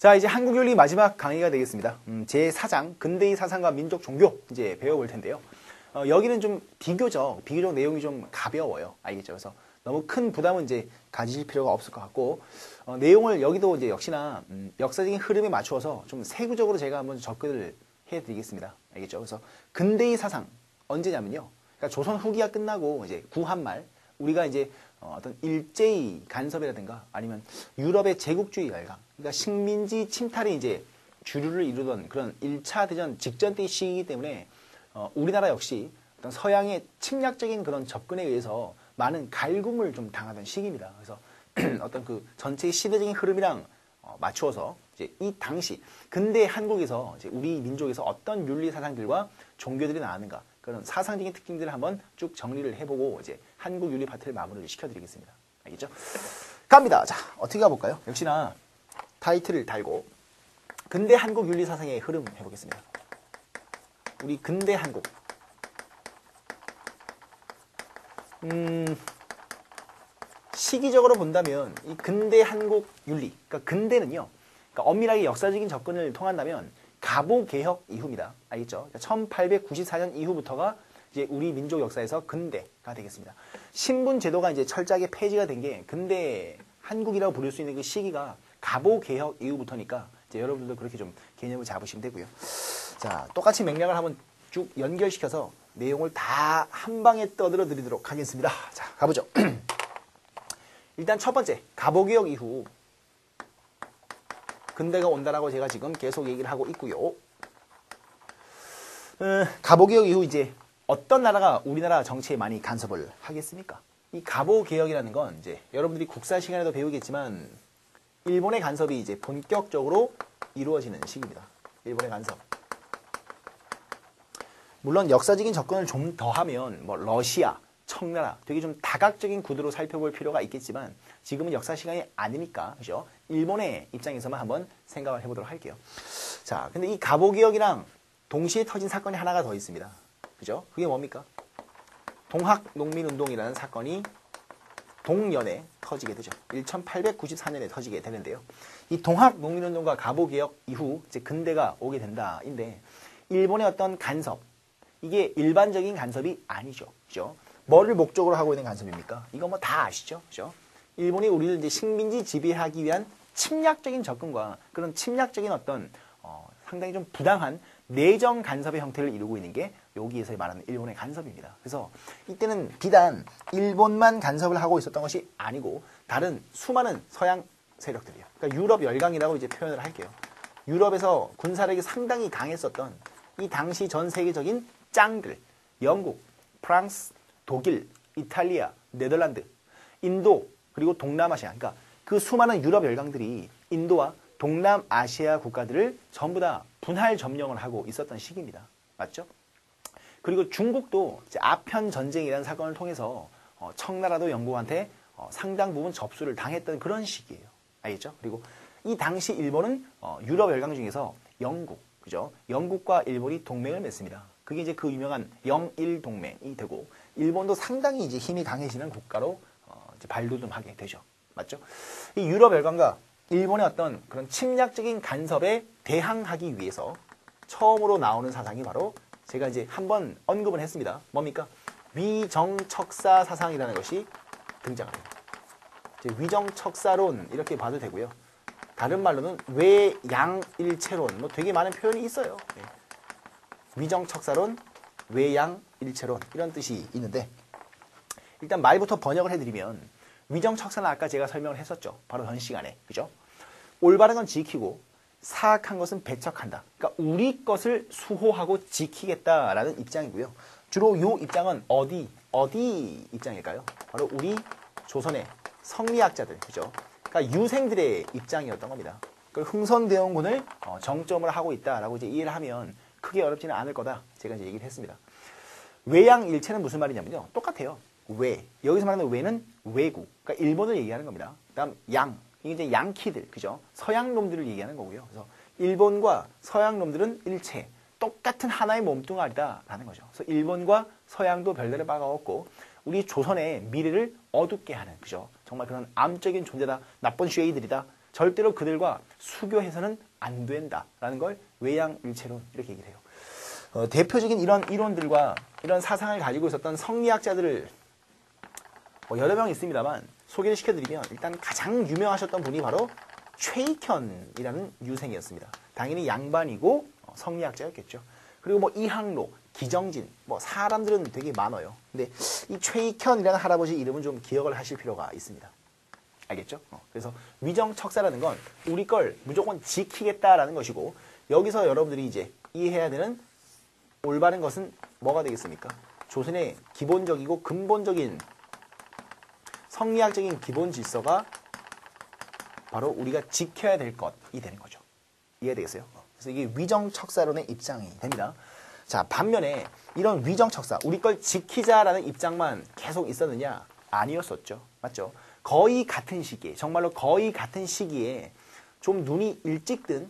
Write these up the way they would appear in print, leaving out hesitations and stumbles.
자, 이제 한국 윤리 마지막 강의가 되겠습니다. 제4장 근대의 사상과 민족 종교 이제 배워볼 텐데요. 여기는 좀 비교적 내용이 좀 가벼워요. 알겠죠? 그래서 너무 큰 부담은 이제 가지실 필요가 없을 것 같고, 내용을 여기도 이제 역시나 역사적인 흐름에 맞추어서 좀 세부적으로 제가 한번 접근을 해드리겠습니다. 알겠죠? 그래서 근대의 사상 언제냐면요. 그러니까 조선 후기가 끝나고 이제 구한말 우리가 이제 어떤 일제의 간섭이라든가 아니면 유럽의 제국주의 열강, 그러니까 식민지 침탈이 이제 주류를 이루던 그런 1차 대전 직전 때의 시기이기 때문에 우리나라 역시 어떤 서양의 침략적인 그런 접근에 의해서 많은 갈굼을 좀 당하던 시기입니다. 그래서 어떤 그 전체의 시대적인 흐름이랑 맞추어서 이제 이 당시 근대 한국에서 이제 우리 민족에서 어떤 윤리 사상들과 종교들이 나왔는가 그런 사상적인 특징들을 한번 쭉 정리를 해보고 이제 한국 윤리 파트를 마무리를 시켜드리겠습니다. 알겠죠? 갑니다. 자, 어떻게 가볼까요? 역시나 타이틀을 달고 근대 한국 윤리 사상의 흐름 해보겠습니다. 우리 근대 한국. 시기적으로 본다면 이 근대 한국 윤리, 그러니까 근대는요, 그러니까 엄밀하게 역사적인 접근을 통한다면 갑오개혁 이후입니다. 알겠죠? 1894년 이후부터가 이제 우리 민족 역사에서 근대가 되겠습니다. 신분 제도가 이제 철저하게 폐지가 된 게 근대 한국이라고 부를 수 있는 그 시기가 갑오개혁 이후부터니까 이제 여러분들도 그렇게 좀 개념을 잡으시면 되고요. 자, 똑같이 맥락을 한번 쭉 연결시켜서 내용을 다 한 방에 떠들어 드리도록 하겠습니다. 자, 가보죠. 일단 첫 번째, 갑오개혁 이후 근대가 온다라고 제가 지금 계속 얘기를 하고 있고요. 갑오개혁 이후 이제 어떤 나라가 우리나라 정치에 많이 간섭을 하겠습니까? 이 갑오개혁이라는 건 이제 여러분들이 국사 시간에도 배우겠지만 일본의 간섭이 이제 본격적으로 이루어지는 시기입니다. 일본의 간섭. 물론 역사적인 접근을 좀 더 하면 뭐 러시아, 청나라 되게 좀 다각적인 구도로 살펴볼 필요가 있겠지만 지금은 역사 시간이 아니니까 그죠? 일본의 입장에서만 한번 생각을 해보도록 할게요. 자, 근데 이 갑오개혁이랑 동시에 터진 사건이 하나가 더 있습니다. 그죠? 그게 뭡니까? 동학농민운동이라는 사건이 동년에 터지게 되죠. 1894년에 터지게 되는데요. 이 동학농민운동과 갑오개혁 이후 이제 근대가 오게 된다인데 일본의 어떤 간섭, 이게 일반적인 간섭이 아니죠. 그죠? 뭐를 목적으로 하고 있는 간섭입니까? 이거 뭐 다 아시죠? 그죠? 일본이 우리를 이제 식민지 지배하기 위한 침략적인 접근과 그런 침략적인 어떤 상당히 좀 부당한 내정 간섭의 형태를 이루고 있는 게 여기에서 말하는 일본의 간섭입니다. 그래서 이때는 비단 일본만 간섭을 하고 있었던 것이 아니고 다른 수많은 서양 세력들이요. 그러니까 유럽 열강이라고 이제 표현을 할게요. 유럽에서 군사력이 상당히 강했었던 이 당시 전 세계적인 짱들, 영국, 프랑스, 독일, 이탈리아, 네덜란드, 인도, 그리고 동남아시아, 그러니까 그 수많은 유럽 열강들이 인도와 동남아시아 국가들을 전부 다 분할 점령을 하고 있었던 시기입니다. 맞죠? 그리고 중국도 이제 아편 전쟁이라는 사건을 통해서 청나라도 영국한테 상당 부분 접수를 당했던 그런 시기예요. 알겠죠? 그리고 이 당시 일본은 유럽 열강 중에서 영국, 그죠? 영국과 일본이 동맹을 맺습니다. 그게 이제 그 유명한 영일 동맹이 되고 일본도 상당히 이제 힘이 강해지는 국가로 이제 발돋움하게 되죠. 맞죠? 이 유럽 열강과 일본의 어떤 그런 침략적인 간섭에 대항하기 위해서 처음으로 나오는 사상이 바로 제가 이제 한번 언급을 했습니다. 뭡니까? 위정척사 사상이라는 것이 등장을 해요. 이제 위정척사론 이렇게 봐도 되고요. 다른 말로는 외양일체론 뭐 되게 많은 표현이 있어요. 네. 위정척사론, 외양일체론 이런 뜻이 있는데 일단 말부터 번역을 해드리면 위정척사는 아까 제가 설명을 했었죠. 바로 전 시간에. 그죠? 올바른 건 지키고 사악한 것은 배척한다. 그러니까 우리 것을 수호하고 지키겠다라는 입장이고요. 주로 이 입장은 어디 입장일까요? 바로 우리 조선의 성리학자들, 그죠? 그러니까 유생들의 입장이었던 겁니다. 그 흥선대원군을 정점을 하고 있다라고 이제 이해를 하면 크게 어렵지는 않을 거다. 제가 이제 얘기를 했습니다. 외양일체는 무슨 말이냐면요. 똑같아요. 외. 여기서 말하는 외는 외국. 그러니까 일본을 얘기하는 겁니다. 그다음 양. 이게 이제 양키들, 그죠? 서양 놈들을 얘기하는 거고요. 그래서 일본과 서양 놈들은 일체, 똑같은 하나의 몸뚱아리다라는 거죠. 그래서 일본과 서양도 별다른 바가 없고 우리 조선의 미래를 어둡게 하는, 그죠? 정말 그런 암적인 존재다, 나쁜 쉐이들이다, 절대로 그들과 수교해서는 안 된다라는 걸 외양일체론 이렇게 얘기를 해요. 대표적인 이런 이론들과 이런 사상을 가지고 있었던 성리학자들을 여러 명 있습니다만 소개를 시켜드리면 일단 가장 유명하셨던 분이 바로 최익현이라는 유생이었습니다. 당연히 양반이고 성리학자였겠죠. 그리고 뭐 이항로, 기정진, 뭐 사람들은 되게 많아요. 근데 이 최익현이라는 할아버지 이름은 좀 기억을 하실 필요가 있습니다. 알겠죠? 그래서 위정척사라는 건 우리 걸 무조건 지키겠다라는 것이고, 여기서 여러분들이 이제 이해해야 되는 올바른 것은 뭐가 되겠습니까? 조선의 기본적이고 근본적인 성리학적인 기본 질서가 바로 우리가 지켜야 될 것이 되는 거죠. 이해되겠어요? 그래서 이게 위정척사론의 입장이 됩니다. 자, 반면에 이런 위정척사, 우리 걸 지키자라는 입장만 계속 있었느냐? 아니었었죠. 맞죠? 거의 같은 시기에, 정말로 거의 같은 시기에 좀 눈이 일찍 든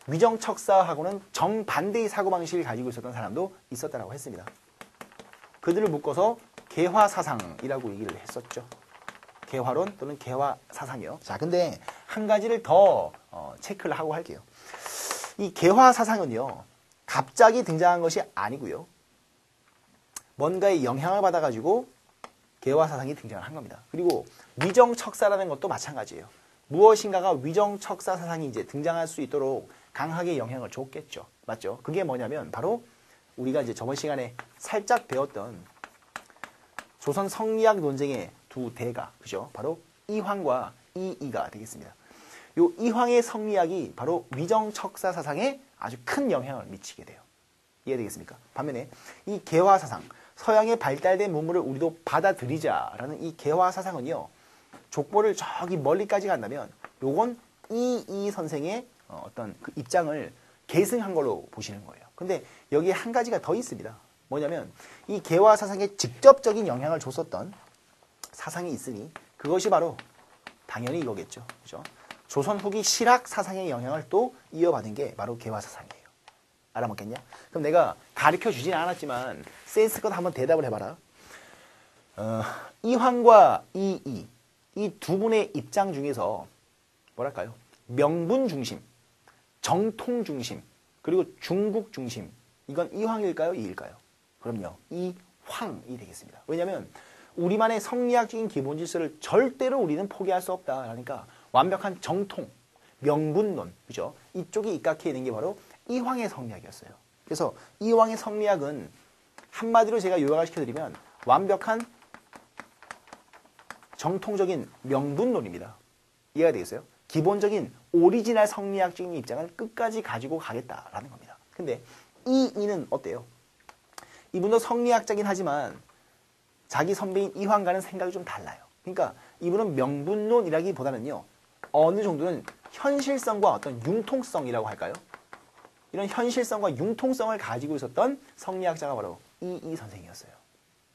위정척사하고는 정반대의 사고방식을 가지고 있었던 사람도 있었다고 했습니다. 그들을 묶어서 개화사상이라고 얘기를 했었죠. 개화론 또는 개화사상이요. 자, 근데 한 가지를 더 체크를 하고 할게요. 이 개화사상은요, 갑자기 등장한 것이 아니고요. 뭔가의 영향을 받아가지고 개화사상이 등장을 한 겁니다. 그리고 위정척사라는 것도 마찬가지예요. 무엇인가가 위정척사 사상이 이제 등장할 수 있도록 강하게 영향을 줬겠죠. 맞죠? 그게 뭐냐면 바로 우리가 이제 저번 시간에 살짝 배웠던 조선 성리학 논쟁의 두 대가, 그죠? 바로 이황과 이이가 되겠습니다. 요 이황의 성리학이 바로 위정척사 사상에 아주 큰 영향을 미치게 돼요. 이해되겠습니까? 반면에 이 개화사상, 서양의 발달된 문물을 우리도 받아들이자라는 이 개화사상은요, 족보를 저기 멀리까지 간다면 요건 이이 선생의 어떤 그 입장을 계승한 걸로 보시는 거예요. 근데 여기에 한 가지가 더 있습니다. 뭐냐면 이 개화사상에 직접적인 영향을 줬었던 사상이 있으니 그것이 바로 당연히 이거겠죠. 그죠? 조선 후기 실학 사상의 영향을 또 이어받은 게 바로 개화사상이에요. 알아먹겠냐? 그럼 내가 가르쳐 주진 않았지만 센스껏 한번 대답을 해봐라. 이황과 이이 이 두 분의 입장 중에서 뭐랄까요? 명분 중심, 정통 중심, 그리고 중국 중심. 이건 이황일까요? 이일까요? 그럼요. 이황이 되겠습니다. 왜냐하면 우리만의 성리학적인 기본 질서를 절대로 우리는 포기할 수 없다. 그러니까 완벽한 정통, 명분론, 그죠? 이쪽이 입각해 있는 게 바로 이황의 성리학이었어요. 그래서 이황의 성리학은 한마디로 제가 요약을 시켜드리면 완벽한 정통적인 명분론입니다. 이해가 되겠어요? 기본적인 오리지널 성리학적인 입장을 끝까지 가지고 가겠다라는 겁니다. 근데 이이는 어때요? 이분도 성리학자긴 하지만 자기 선배인 이황과는 생각이 좀 달라요. 그러니까 이분은 명분론이라기보다는요, 어느 정도는 현실성과 어떤 융통성이라고 할까요? 이런 현실성과 융통성을 가지고 있었던 성리학자가 바로 이이 선생이었어요.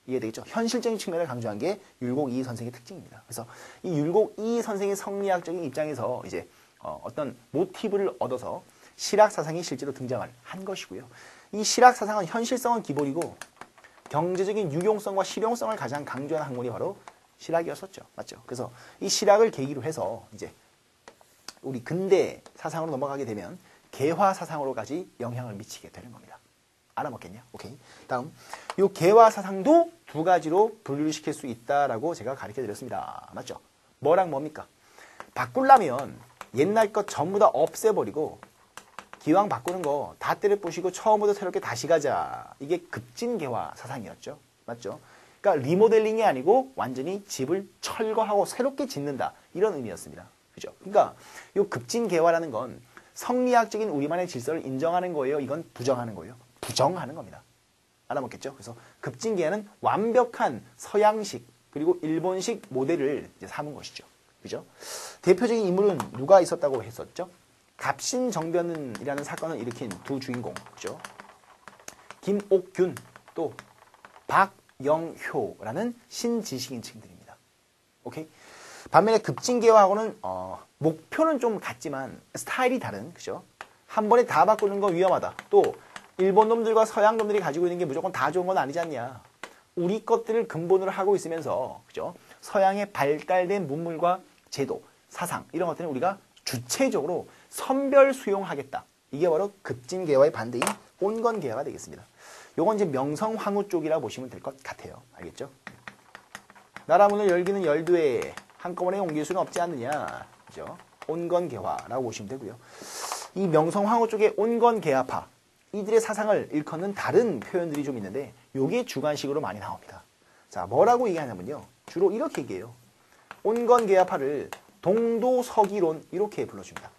이해되겠죠? 현실적인 측면을 강조한 게 율곡 이이 선생의 특징입니다. 그래서 이 율곡 이이 선생의 성리학적인 입장에서 이제 어떤 모티브를 얻어서 실학 사상이 실제로 등장을 한 것이고요. 이 실학 사상은 현실성은 기본이고 경제적인 유용성과 실용성을 가장 강조한 학문이 바로 실학이었었죠. 맞죠? 그래서 이 실학을 계기로 해서 이제 우리 근대 사상으로 넘어가게 되면 개화 사상으로까지 영향을 미치게 되는 겁니다. 알아먹겠냐? 오케이. 다음, 요 개화 사상도 두 가지로 분류를 시킬 수 있다라고 제가 가르쳐 드렸습니다. 맞죠? 뭐랑 뭡니까? 바꾸려면 옛날 것 전부 다 없애버리고 기왕 바꾸는 거 다 때려 부시고 처음부터 새롭게 다시 가자. 이게 급진개화 사상이었죠. 맞죠? 그러니까 리모델링이 아니고 완전히 집을 철거하고 새롭게 짓는다. 이런 의미였습니다. 그죠? 그러니까 요 급진개화라는 건 성리학적인 우리만의 질서를 인정하는 거예요? 이건 부정하는 거예요? 부정하는 겁니다. 알아먹겠죠? 그래서 급진개화는 완벽한 서양식 그리고 일본식 모델을 이제 삼은 것이죠. 그죠? 대표적인 인물은 누가 있었다고 했었죠? 갑신정변이라는 사건을 일으킨 두 주인공, 그죠? 김옥균 또 박영효라는 신지식인층들입니다. 오케이? 반면에 급진개화하고는 목표는 좀 같지만 스타일이 다른, 그죠? 한 번에 다 바꾸는 건 위험하다. 또 일본 놈들과 서양 놈들이 가지고 있는 게 무조건 다 좋은 건 아니지 않냐? 우리 것들을 근본으로 하고 있으면서, 그죠? 서양의 발달된 문물과 제도, 사상 이런 것들은 우리가 주체적으로 선별 수용하겠다. 이게 바로 급진개화의 반대인 온건개화가 되겠습니다. 요건 이제 명성황후 쪽이라 보시면 될 것 같아요. 알겠죠? 나라 문을 열기는 열되 한꺼번에 옮길 수는 없지 않느냐. 그죠? 온건개화라고 보시면 되고요. 이 명성황후 쪽의 온건개화파, 이들의 사상을 일컫는 다른 표현들이 좀 있는데 요게 주관식으로 많이 나옵니다. 자, 뭐라고 얘기하냐면요. 주로 이렇게 얘기해요. 온건개화파를 동도서기론 이렇게 불러줍니다.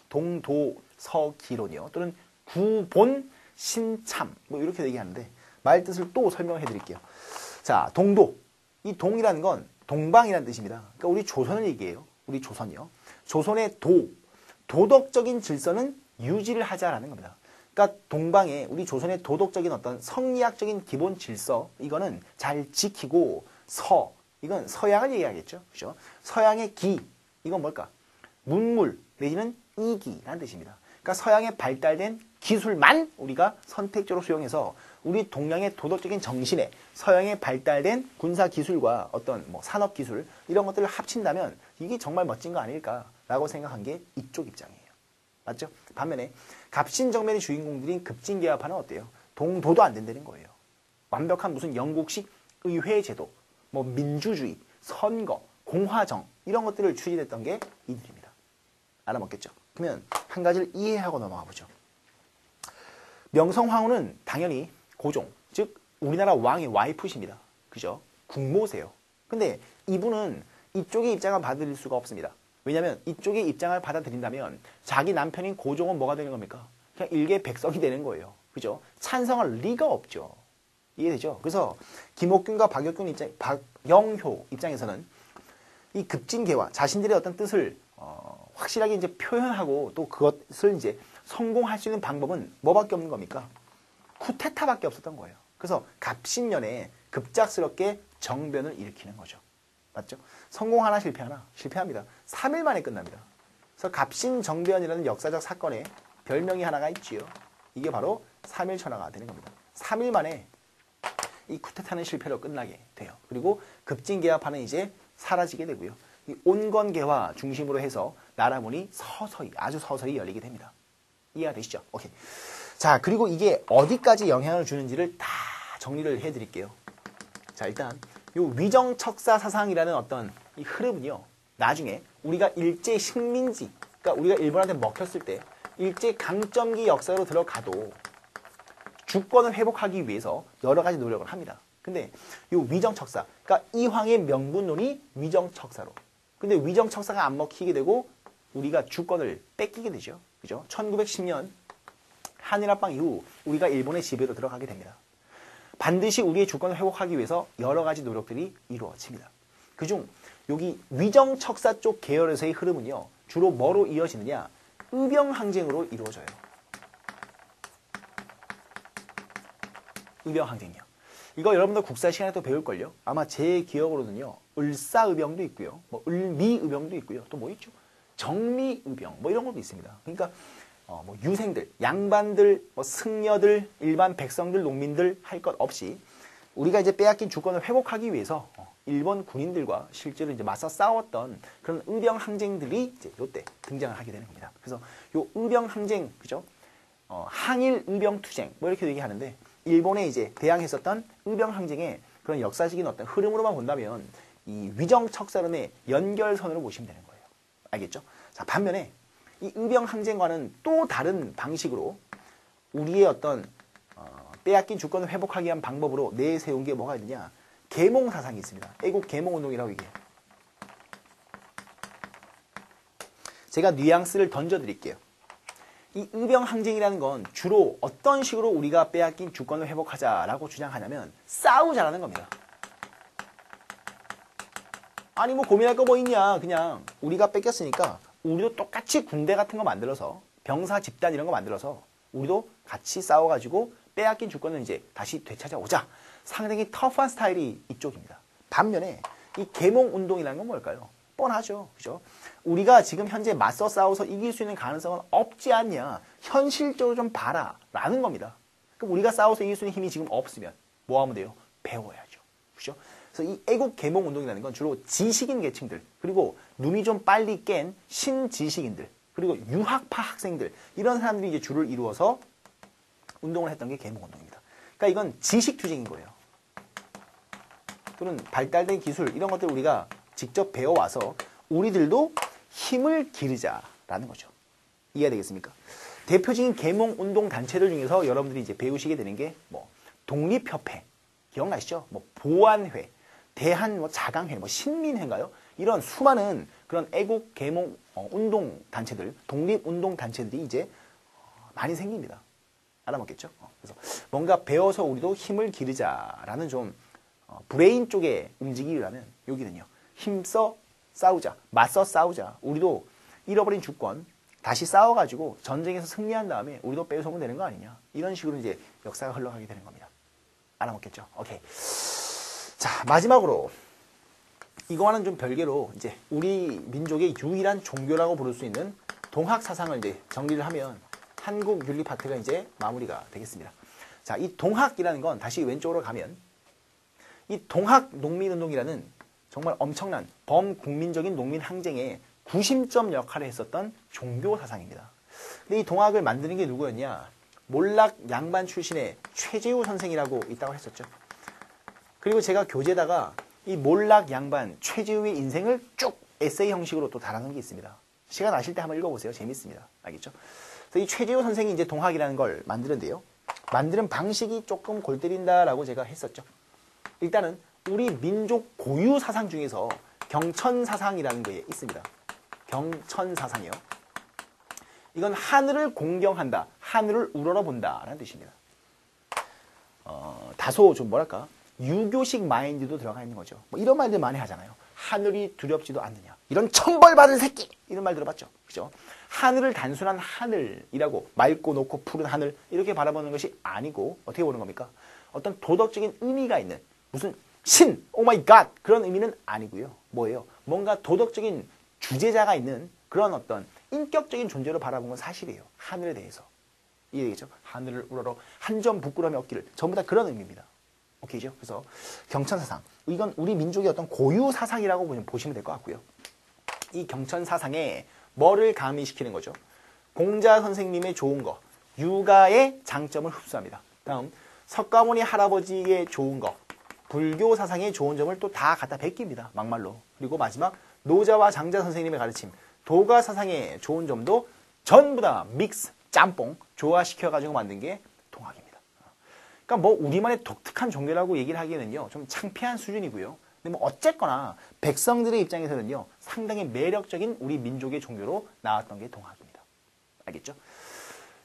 동도서기론이요. 또는 구본신참 뭐 이렇게 얘기하는데 말 뜻을 또 설명해 드릴게요. 자, 동도. 이 동이라는 건 동방이라는 뜻입니다. 그러니까 우리 조선을 얘기해요. 우리 조선이요. 조선의 도덕적인 질서는 유지를 하자라는 겁니다. 그러니까 동방에 우리 조선의 도덕적인 어떤 성리학적인 기본 질서 이거는 잘 지키고 이건 서양을 얘기하겠죠. 그죠? 서양의 기 이건 뭘까? 문물 내지는 이기라는 뜻입니다. 그러니까 서양에 발달된 기술만 우리가 선택적으로 수용해서 우리 동양의 도덕적인 정신에 서양에 발달된 군사 기술과 어떤 뭐 산업 기술 이런 것들을 합친다면 이게 정말 멋진 거 아닐까라고 생각한 게 이쪽 입장이에요. 맞죠? 반면에 갑신정변의 주인공들인 급진개화파는 어때요? 동도도 안 된다는 거예요. 완벽한 무슨 영국식 의회제도, 뭐 민주주의, 선거, 공화정 이런 것들을 추진했던 게 이들입니다. 알아먹겠죠? 그러면 한 가지를 이해하고 넘어가 보죠. 명성황후는 당연히 고종, 즉 우리나라 왕의 와이프십니다. 그죠? 국모세요. 근데 이분은 이쪽의 입장을 받아들일 수가 없습니다. 왜냐하면 이쪽의 입장을 받아들인다면 자기 남편인 고종은 뭐가 되는 겁니까? 그냥 일개 백성이 되는 거예요. 그죠? 찬성할 리가 없죠. 이해되죠? 그래서 김옥균과 박영효 입장에서는 이 급진개화, 자신들의 어떤 뜻을 확실하게 이제 표현하고 또 그것을 이제 성공할 수 있는 방법은 뭐밖에 없는 겁니까? 쿠데타밖에 없었던 거예요. 그래서 갑신년에 급작스럽게 정변을 일으키는 거죠. 맞죠? 성공하나 실패하나? 실패합니다. 3일 만에 끝납니다. 그래서 갑신정변이라는 역사적 사건에 별명이 하나가 있지요. 이게 바로 3일 천하가 되는 겁니다. 3일 만에 이 쿠데타는 실패로 끝나게 돼요. 그리고 급진개화파는 이제 사라지게 되고요. 이 온건개화 중심으로 해서 나라문이 서서히 아주 서서히 열리게 됩니다. 이해가 되시죠? 오케이. 자, 그리고 이게 어디까지 영향을 주는지를 다 정리를 해드릴게요. 자, 일단 요 위정척사 사상이라는 어떤 이 흐름은요. 나중에 우리가 일제 식민지, 그러니까 우리가 일본한테 먹혔을 때 일제 강점기 역사로 들어가도 주권을 회복하기 위해서 여러 가지 노력을 합니다. 근데 요 위정척사, 그러니까 이황의 명분론이 위정척사로. 근데 위정척사가 안 먹히게 되고 우리가 주권을 뺏기게 되죠. 그죠? 1910년 한일합방 이후 우리가 일본의 지배로 들어가게 됩니다. 반드시 우리의 주권을 회복하기 위해서 여러 가지 노력들이 이루어집니다. 그중 여기 위정척사 쪽 계열에서의 흐름은요. 주로 뭐로 이어지느냐? 의병항쟁으로 이루어져요. 의병항쟁이요. 이거 여러분들 국사 시간에 또 배울걸요? 아마 제 기억으로는요. 을사의병도 있고요. 뭐 을미의병도 있고요. 또 뭐 있죠? 정미의병 뭐 이런 것도 있습니다. 그러니까 뭐 유생들, 양반들, 뭐 승려들, 일반 백성들, 농민들 할 것 없이 우리가 이제 빼앗긴 주권을 회복하기 위해서 일본 군인들과 실제로 이제 맞서 싸웠던 그런 의병 항쟁들이 이제 요때 등장을 하게 되는 겁니다. 그래서 요 의병 항쟁, 그죠? 항일 의병 투쟁 뭐 이렇게 얘기하는데 일본에 이제 대항했었던 의병 항쟁의 그런 역사적인 어떤 흐름으로만 본다면 이 위정척사론의 연결선으로 보시면 되는 거예요. 알겠죠? 자, 반면에 이 의병 항쟁과는 또 다른 방식으로 우리의 어떤 빼앗긴 주권을 회복하기 위한 방법으로 내세운 게 뭐가 있느냐? 계몽 사상이 있습니다. 애국 계몽 운동이라고 얘기해요. 제가 뉘앙스를 던져드릴게요. 이 의병 항쟁이라는 건 주로 어떤 식으로 우리가 빼앗긴 주권을 회복하자라고 주장하냐면 싸우자라는 겁니다. 아니 뭐 고민할 거 뭐 있냐. 그냥 우리가 뺏겼으니까 우리도 똑같이 군대 같은 거 만들어서 병사 집단 이런 거 만들어서 우리도 같이 싸워가지고 빼앗긴 주권을 이제 다시 되찾아오자. 상당히 터프한 스타일이 이쪽입니다. 반면에 이 계몽 운동이라는 건 뭘까요? 뻔하죠. 그죠? 우리가 지금 현재 맞서 싸워서 이길 수 있는 가능성은 없지 않냐. 현실적으로 좀 봐라. 라는 겁니다. 그럼 우리가 싸워서 이길 수 있는 힘이 지금 없으면 뭐 하면 돼요? 배워야죠. 그죠? 그래서 이 애국 계몽 운동이라는 건 주로 지식인 계층들, 그리고 눈이 좀 빨리 깬 신지식인들, 그리고 유학파 학생들, 이런 사람들이 이제 주를 이루어서 운동을 했던 게 계몽 운동입니다. 그러니까 이건 지식 투쟁인 거예요. 또는 발달된 기술, 이런 것들을 우리가 직접 배워와서 우리들도 힘을 기르자라는 거죠. 이해가 되겠습니까? 대표적인 계몽 운동 단체들 중에서 여러분들이 이제 배우시게 되는 게 뭐 독립협회, 기억나시죠? 뭐 보안회, 대한 뭐 자강회, 뭐 신민회인가요? 이런 수많은 그런 애국 계몽 운동 단체들, 독립 운동 단체들이 이제 많이 생깁니다. 알아먹겠죠? 그래서 뭔가 배워서 우리도 힘을 기르자라는 좀 브레인 쪽에 움직이려면 여기는요. 힘써 싸우자, 맞서 싸우자. 우리도 잃어버린 주권 다시 싸워가지고 전쟁에서 승리한 다음에 우리도 빼앗으면 되는 거 아니냐. 이런 식으로 이제 역사가 흘러가게 되는 겁니다. 알아먹겠죠? 오케이. 자, 마지막으로 이거와는 좀 별개로 이제 우리 민족의 유일한 종교라고 부를 수 있는 동학 사상을 이제 정리를 하면 한국 윤리 파트가 이제 마무리가 되겠습니다. 자, 이 동학이라는 건 다시 왼쪽으로 가면 이 동학 농민운동이라는 정말 엄청난 범국민적인 농민 항쟁에 구심점 역할을 했었던 종교 사상입니다. 근데 이 동학을 만드는 게 누구였냐? 몰락 양반 출신의 최재우 선생이라고 있다고 했었죠. 그리고 제가 교재에다가 이 몰락 양반 최재우의 인생을 쭉 에세이 형식으로 또 달아놓은 게 있습니다. 시간 나실 때 한번 읽어보세요. 재밌습니다. 알겠죠? 그래서 이 최재우 선생이 이제 동학이라는 걸 만드는데요. 만드는 방식이 조금 골 때린다라고 제가 했었죠. 일단은 우리 민족 고유 사상 중에서 경천사상이라는 게 있습니다. 경천사상이요. 이건 하늘을 공경한다, 하늘을 우러러본다 라는 뜻입니다. 다소 좀 뭐랄까 유교식 마인드도 들어가 있는 거죠. 뭐 이런 말들 많이 하잖아요. 하늘이 두렵지도 않느냐, 이런 천벌받은 새끼, 이런 말 들어봤죠. 그죠? 하늘을 단순한 하늘이라고, 맑고 높고 푸른 하늘 이렇게 바라보는 것이 아니고 어떻게 보는 겁니까? 어떤 도덕적인 의미가 있는, 무슨 신, 오 마이 갓 그런 의미는 아니고요. 뭐예요? 뭔가 도덕적인 주제자가 있는 그런 어떤 인격적인 존재로 바라본 건 사실이에요. 하늘에 대해서. 이해되겠죠? 하늘을 우러러 한 점 부끄러움이 없기를, 전부 다 그런 의미입니다. 오케이죠? 그래서 경천사상, 이건 우리 민족의 어떤 고유 사상이라고 보시면 될 것 같고요. 이 경천사상에 뭐를 가미시키는 거죠? 공자 선생님의 좋은 거, 육아의 장점을 흡수합니다. 다음 석가모니 할아버지의 좋은 거, 불교 사상의 좋은 점을 또 다 갖다 베낍니다. 막말로. 그리고 마지막 노자와 장자 선생님의 가르침, 도가 사상의 좋은 점도 전부 다 믹스, 짬뽕, 조화시켜가지고 만든 게 동학입니다. 그러니까 뭐 우리만의 독특한 종교라고 얘기를 하기에는요, 좀 창피한 수준이고요. 근데 뭐 어쨌거나 백성들의 입장에서는요, 상당히 매력적인 우리 민족의 종교로 나왔던 게 동학입니다. 알겠죠?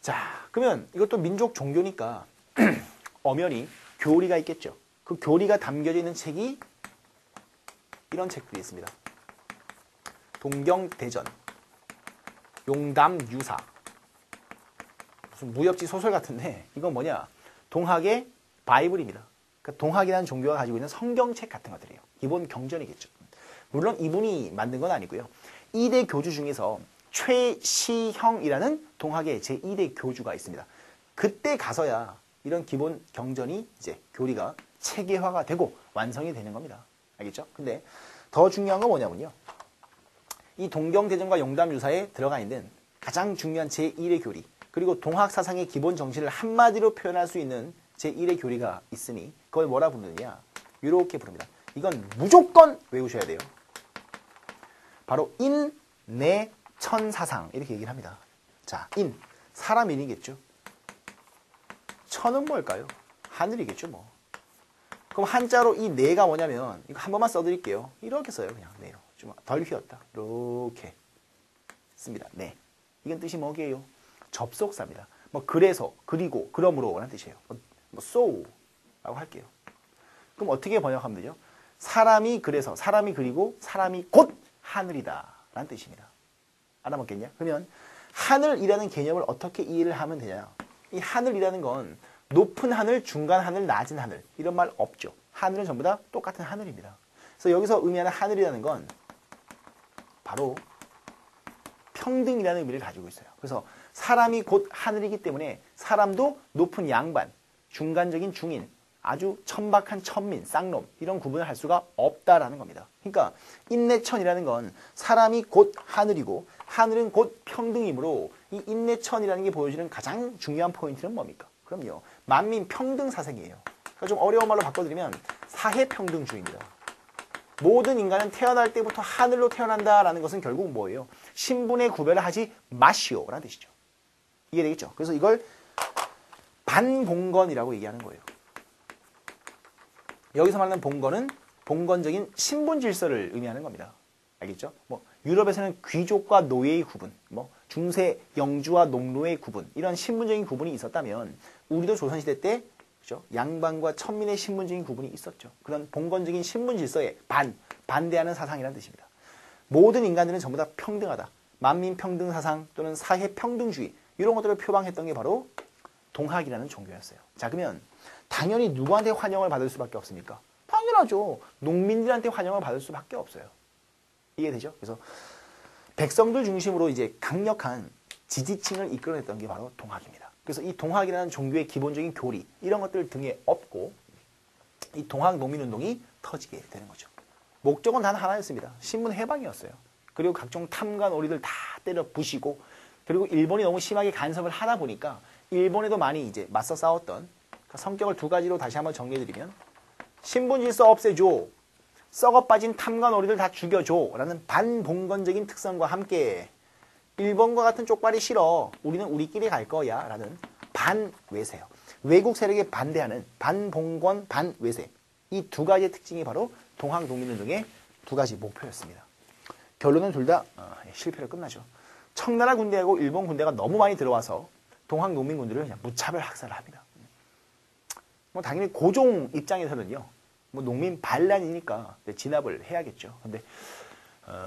자, 그러면 이것도 민족 종교니까 엄연히 교리가 있겠죠. 그 교리가 담겨져 있는 책이 이런 책들이 있습니다. 동경대전, 용담유사, 무슨 무협지 소설 같은데 이건 뭐냐? 동학의 바이블입니다. 그러니까 동학이라는 종교가 가지고 있는 성경책 같은 것들이에요. 기본 경전이겠죠. 물론 이분이 만든 건 아니고요. 2대 교주 중에서 최시형이라는 동학의 제2대 교주가 있습니다. 그때 가서야 이런 기본 경전이 이제 교리가 체계화가 되고 완성이 되는 겁니다. 알겠죠? 근데 더 중요한 건 뭐냐면요. 이 동경대전과 용담유사에 들어가 있는 가장 중요한 제1의 교리, 그리고 동학사상의 기본 정신을 한마디로 표현할 수 있는 제1의 교리가 있으니 그걸 뭐라 부르느냐? 이렇게 부릅니다. 이건 무조건 외우셔야 돼요. 바로 인내천사상, 이렇게 얘기를 합니다. 자, 인, 사람 인이겠죠. 천은 뭘까요? 하늘이겠죠, 뭐. 그럼 한자로 이 내가 뭐냐면, 이거 한 번만 써드릴게요. 이렇게 써요, 그냥. 네요. 좀 덜 휘었다. 이렇게 씁니다. 네. 이건 뜻이 뭐게요? 접속사입니다. 뭐, 그래서, 그리고, 그러므로 라는 뜻이에요. 뭐, so 라고 할게요. 그럼 어떻게 번역하면 되죠? 사람이 그래서, 사람이 그리고, 사람이 곧 하늘이다 라는 뜻입니다. 알아먹겠냐? 그러면 하늘이라는 개념을 어떻게 이해를 하면 되냐? 이 하늘이라는 건 높은 하늘, 중간 하늘, 낮은 하늘 이런 말 없죠. 하늘은 전부 다 똑같은 하늘입니다. 그래서 여기서 의미하는 하늘이라는 건 바로 평등이라는 의미를 가지고 있어요. 그래서 사람이 곧 하늘이기 때문에 사람도 높은 양반, 중간적인 중인, 아주 천박한 천민, 쌍놈 이런 구분을 할 수가 없다라는 겁니다. 그러니까 인내천이라는 건 사람이 곧 하늘이고 하늘은 곧 평등이므로 이 인내천이라는 게 보여주는 가장 중요한 포인트는 뭡니까? 그럼요. 만민 평등 사상이에요. 그러니까 좀 어려운 말로 바꿔드리면 사회평등주의입니다. 모든 인간은 태어날 때부터 하늘로 태어난다라는 것은 결국 뭐예요? 신분의 구별을 하지 마시오라는 뜻이죠. 이해되겠죠? 그래서 이걸 반봉건이라고 얘기하는 거예요. 여기서 말하는 봉건은 봉건적인 신분 질서를 의미하는 겁니다. 알겠죠? 뭐 유럽에서는 귀족과 노예의 구분, 뭐 중세 영주와 농노의 구분 이런 신분적인 구분이 있었다면 우리도 조선시대 때 그죠? 양반과 천민의 신분적인 구분이 있었죠. 그런 봉건적인 신분 질서에 반대하는 사상이라는 뜻입니다. 모든 인간들은 전부 다 평등하다. 만민 평등 사상 또는 사회 평등주의 이런 것들을 표방했던 게 바로 동학이라는 종교였어요. 자, 그러면 당연히 누구한테 환영을 받을 수밖에 없습니까? 당연하죠. 농민들한테 환영을 받을 수밖에 없어요. 이해되죠? 그래서 백성들 중심으로 이제 강력한 지지층을 이끌어냈던 게 바로 동학입니다. 그래서 이 동학이라는 종교의 기본적인 교리 이런 것들을 등에 업고 이 동학 농민운동이 터지게 되는 거죠. 목적은 단 하나였습니다. 신분 해방이었어요. 그리고 각종 탐관 오리들 다 때려 부시고 그리고 일본이 너무 심하게 간섭을 하다 보니까 일본에도 많이 이제 맞서 싸웠던 성격을 두 가지로 다시 한번 정리해드리면 신분 질서 없애줘, 썩어 빠진 탐관 오리들 다 죽여줘 라는 반봉건적인 특성과 함께 일본과 같은 쪽발이 싫어, 우리는 우리끼리 갈 거야 라는 반외세요. 외국 세력에 반대하는 반봉건, 반외세 이 두 가지의 특징이 바로 동학농민운동의 두 가지 목표였습니다. 결론은 둘 다 실패로 끝나죠. 청나라 군대하고 일본 군대가 너무 많이 들어와서 동학농민군들을 그냥 무차별 학살을 합니다. 뭐 당연히 고종 입장에서는요, 뭐 농민 반란이니까 진압을 해야겠죠. 근데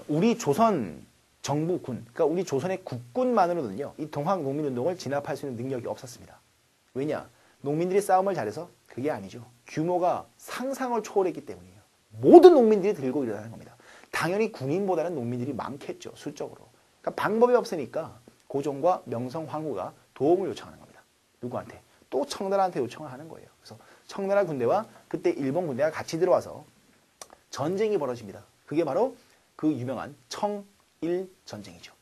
우리 조선 정부군, 그러니까 우리 조선의 국군만으로는요, 이 동학농민운동을 진압할 수 있는 능력이 없었습니다. 왜냐? 농민들이 싸움을 잘해서 그게 아니죠. 규모가 상상을 초월했기 때문이에요. 모든 농민들이 들고 일어나는 겁니다. 당연히 군인보다는 농민들이 많겠죠, 수적으로. 그러니까 방법이 없으니까 고종과 명성 황후가 도움을 요청하는 겁니다. 누구한테? 또 청나라한테 요청을 하는 거예요. 그래서 청나라 군대와 그때 일본 군대가 같이 들어와서 전쟁이 벌어집니다. 그게 바로 그 유명한 청일 전쟁이죠.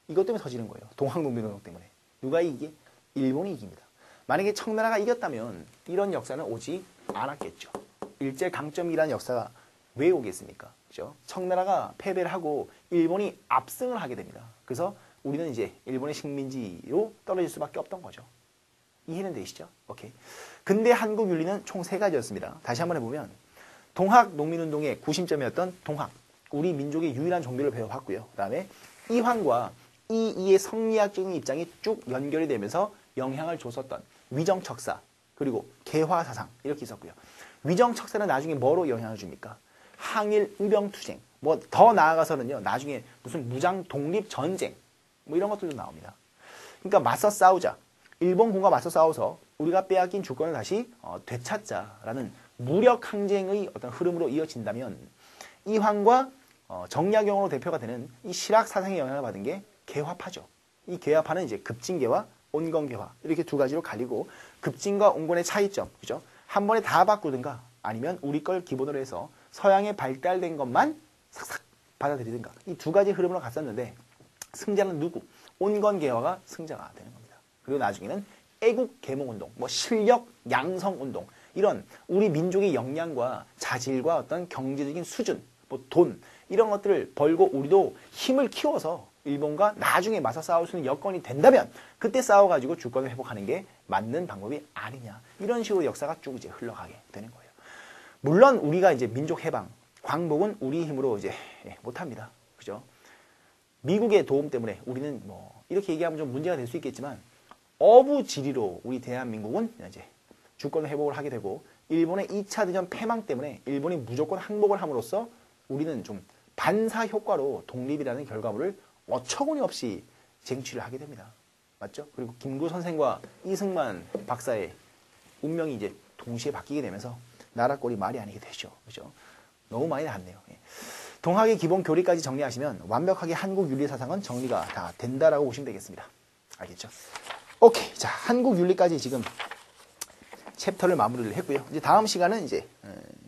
이것 때문에 터지는 거예요. 동학농민운동 때문에. 누가 이기게? 일본이 이깁니다. 만약에 청나라가 이겼다면 이런 역사는 오지 않았겠죠. 일제강점기라는 역사가 왜 오겠습니까? 그죠? 청나라가 패배를 하고 일본이 압승을 하게 됩니다. 그래서 우리는 이제 일본의 식민지로 떨어질 수밖에 없던 거죠. 이해는 되시죠? 오케이. 근대 한국 윤리는 총 세 가지였습니다. 다시 한번 해보면 동학 농민운동의 구심점이었던 동학, 우리 민족의 유일한 종교를 배워봤고요. 그 다음에 이황과 이의 성리학적인 입장이 쭉 연결이 되면서 영향을 줬었던 위정척사, 그리고 개화사상 이렇게 있었고요. 위정척사는 나중에 뭐로 영향을 줍니까? 항일 의병투쟁, 뭐 더 나아가서는요, 나중에 무슨 무장 독립전쟁 뭐 이런 것들도 나옵니다. 그러니까 맞서 싸우자. 일본군과 맞서 싸워서 우리가 빼앗긴 주권을 다시 되찾자라는 무력 항쟁의 어떤 흐름으로 이어진다면 이황과 정약용으로 대표가 되는 이 실학 사상의 영향을 받은 게 개화파죠. 이 개화파는 이제 급진개와 온건개화 이렇게 두 가지로 갈리고 급진과 온건의 차이점, 그죠? 한 번에 다 바꾸든가 아니면 우리 걸 기본으로 해서 서양에 발달된 것만 싹싹 받아들이든가 이 두 가지 흐름으로 갔었는데 승자는 누구? 온건개화가 승자가 되는 겁니다. 그리고 나중에는 애국 계몽운동, 뭐 실력 양성운동 이런 우리 민족의 역량과 자질과 어떤 경제적인 수준, 뭐 돈 이런 것들을 벌고 우리도 힘을 키워서 일본과 나중에 맞서 싸울 수 있는 여건이 된다면 그때 싸워가지고 주권을 회복하는 게 맞는 방법이 아니냐 이런 식으로 역사가 쭉 이제 흘러가게 되는 거예요. 물론 우리가 이제 민족 해방, 광복은 우리 힘으로 이제 못합니다. 그죠? 미국의 도움 때문에 우리는 뭐 이렇게 얘기하면 좀 문제가 될 수 있겠지만 어부지리로 우리 대한민국은 이제 주권 회복을 하게 되고 일본의 2차 대전 패망 때문에 일본이 무조건 항복을 함으로써 우리는 좀 반사 효과로 독립이라는 결과물을 어처구니 없이 쟁취를 하게 됩니다. 맞죠? 그리고 김구 선생과 이승만 박사의 운명이 이제 동시에 바뀌게 되면서 나라 꼴이 말이 아니게 되죠. 그죠? 너무 많이 났네요. 동학의 기본 교리까지 정리하시면 완벽하게 한국 윤리 사상은 정리가 다 된다라고 보시면 되겠습니다. 알겠죠? 오케이. 자, 한국 윤리까지 지금 챕터를 마무리를 했고요. 이제 다음 시간은 이제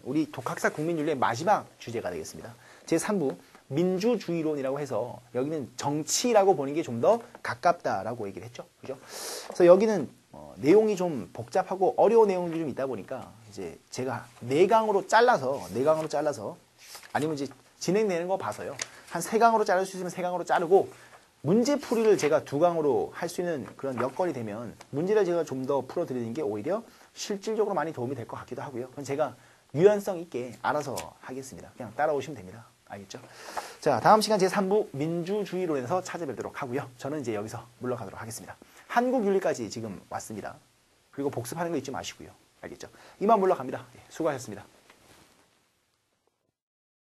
우리 독학사 국민윤리의 마지막 주제가 되겠습니다. 제3부 민주주의론이라고 해서 여기는 정치라고 보는 게 좀 더 가깝다라고 얘기를 했죠. 그죠? 그래서 여기는 내용이 좀 복잡하고 어려운 내용들이 좀 있다 보니까 이제 제가 4강으로 잘라서 아니면 이제 진행되는 거 봐서요. 한 3강으로 자를 수 있으면 3강으로 자르고 문제풀이를 제가 2강으로 할 수 있는 그런 여건이 되면 문제를 제가 좀 더 풀어드리는 게 오히려 실질적으로 많이 도움이 될 것 같기도 하고요. 그건 제가 유연성 있게 알아서 하겠습니다. 그냥 따라오시면 됩니다. 알겠죠? 자, 다음 시간 제3부 민주주의론에서 찾아뵙도록 하고요. 저는 이제 여기서 물러가도록 하겠습니다. 한국윤리까지 지금 왔습니다. 그리고 복습하는 거 잊지 마시고요. 알겠죠? 이만 물러갑니다. 수고하셨습니다.